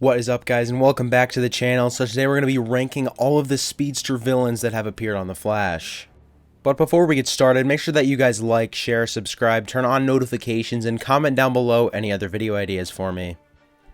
What is up, guys, and welcome back to the channel. So today we're going to be ranking all of the Speedster villains that have appeared on The Flash. But before we get started, make sure that you guys like, share, subscribe, turn on notifications, and comment down below any other video ideas for me.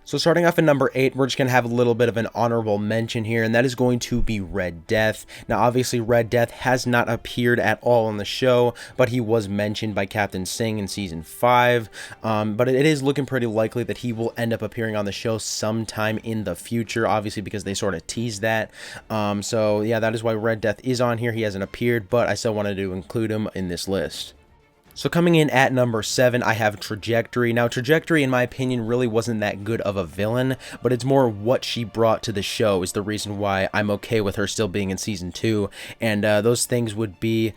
So starting off at number 8, we're just going to have a little bit of an honorable mention here, and that is going to be Red Death. Now obviously Red Death has not appeared at all on the show, but he was mentioned by Captain Singh in Season 5. But it is looking pretty likely that he will end up appearing on the show sometime in the future, obviously because they sort of teased that. So yeah, that is why Red Death is on here. He hasn't appeared, but I still wanted to include him in this list. So coming in at number 7, I have Trajectory. Now, Trajectory, in my opinion, really wasn't that good of a villain, but it's more what she brought to the show is the reason why I'm okay with her still being in Season 2. And those things would be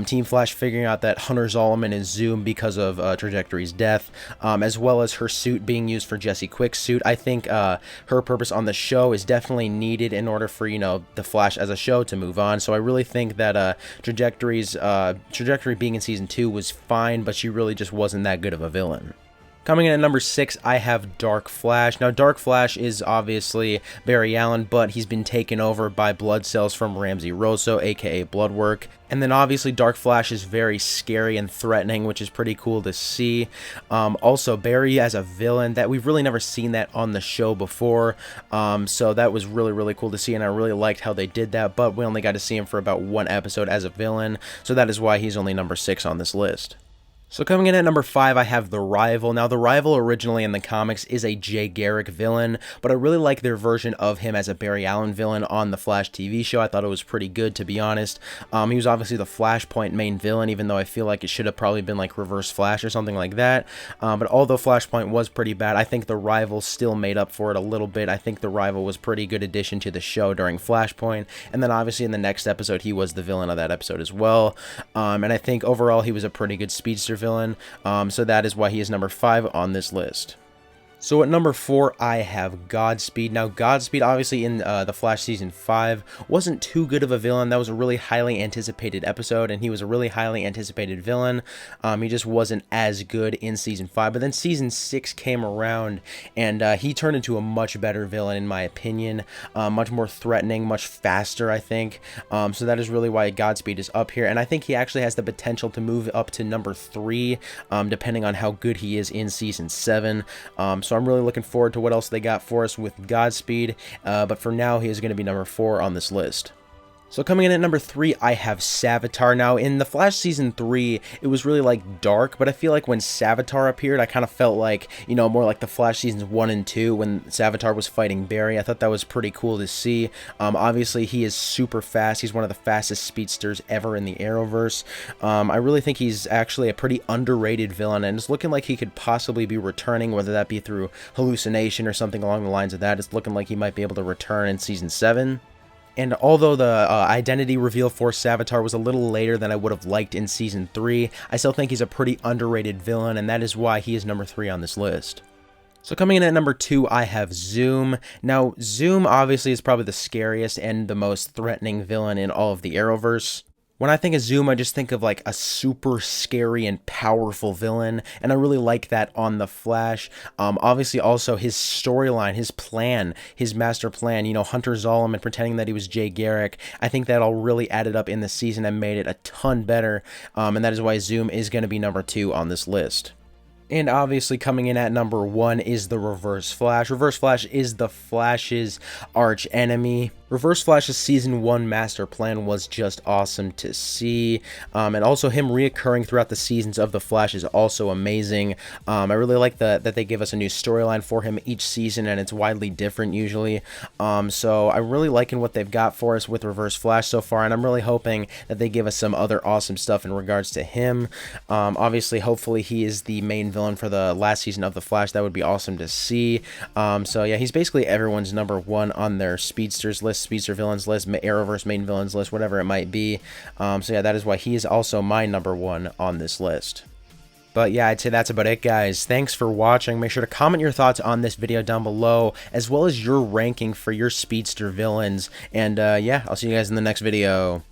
Team Flash figuring out that Hunter Zolomon is Zoom because of Trajectory's death, as well as her suit being used for Jesse Quick's suit. I think her purpose on the show is definitely needed in order for, the Flash as a show to move on. So I really think that Trajectory being in Season 2 was fine, but she really just wasn't that good of a villain. Coming in at number 6, I have Dark Flash. Now, Dark Flash is obviously Barry Allen, but he's been taken over by blood cells from Ramsey Rosso, aka Bloodwork. And then obviously Dark Flash is very scary and threatening, which is pretty cool to see. Also, Barry as a villain, that we've really never seen that on the show before. So that was really cool to see, and I really liked how they did that, but we only got to see him for about one episode as a villain, so that is why he's only number 6 on this list. So coming in at number 5, I have The Rival. Now, The Rival originally in the comics is a Jay Garrick villain, but I really like their version of him as a Barry Allen villain on the Flash TV show. I thought it was pretty good, to be honest. He was obviously the Flashpoint main villain, even though I feel like it should have probably been like Reverse Flash or something like that. But although Flashpoint was pretty bad, I think The Rival still made up for it a little bit. I think The Rival was a pretty good addition to the show during Flashpoint, and then obviously in the next episode, he was the villain of that episode as well. And I think overall, he was a pretty good Speedster villain, so that is why he is number 5 on this list. So at number 4, I have Godspeed. Now, Godspeed, obviously in The Flash Season 5, wasn't too good of a villain. That was a really highly anticipated episode, and he was a really highly anticipated villain. He just wasn't as good in Season 5. But then Season 6 came around, and he turned into a much better villain, in my opinion. Much more threatening, much faster, I think. So that is really why Godspeed is up here. And I think he actually has the potential to move up to number 3, depending on how good he is in Season 7. So I'm really looking forward to what else they got for us with Godspeed, but for now he is going to be number 4 on this list. So coming in at number 3, I have Savitar. Now, in The Flash Season 3, it was really, dark, but I feel like when Savitar appeared, I kind of felt like, more like The Flash Seasons 1 and 2 when Savitar was fighting Barry. I thought that was pretty cool to see. Obviously, he is super fast. He's one of the fastest speedsters ever in the Arrowverse. I really think he's actually a pretty underrated villain, and it's looking like he could possibly be returning, whether that be through hallucination or something along the lines of that. It's looking like he might be able to return in Season 7. And although the identity reveal for Savitar was a little later than I would have liked in Season 3, I still think he's a pretty underrated villain, and that is why he is number 3 on this list. So coming in at number 2, I have Zoom. Now, Zoom obviously is probably the scariest and the most threatening villain in all of the Arrowverse. When I think of Zoom, I just think of like a super scary and powerful villain, and I really like that on The Flash. Obviously also his storyline, his plan, his master plan, Hunter Zolomon pretending that he was Jay Garrick, I think that all really added up in the season and made it a ton better, and that is why Zoom is going to be number 2 on this list. And obviously coming in at number 1 is the Reverse Flash. Reverse Flash is the Flash's arch enemy. Reverse Flash's Season 1 master plan was just awesome to see, and also him reoccurring throughout the seasons of The Flash is also amazing. I really like that they give us a new storyline for him each season, and it's widely different usually. So I'm really liking what they've got for us with Reverse Flash so far, and I'm really hoping that they give us some other awesome stuff in regards to him. Obviously, hopefully he is the main villain for the last season of The Flash. That would be awesome to see. So yeah, he's basically everyone's number 1 on their Speedsters list, Speedster villains list, Arrowverse main villains list, whatever it might be. So yeah, that is why he is also my number 1 on this list. But yeah, I'd say that's about it, guys. Thanks for watching. Make sure to comment your thoughts on this video down below, as well as your ranking for your Speedster villains. And yeah, I'll see you guys in the next video.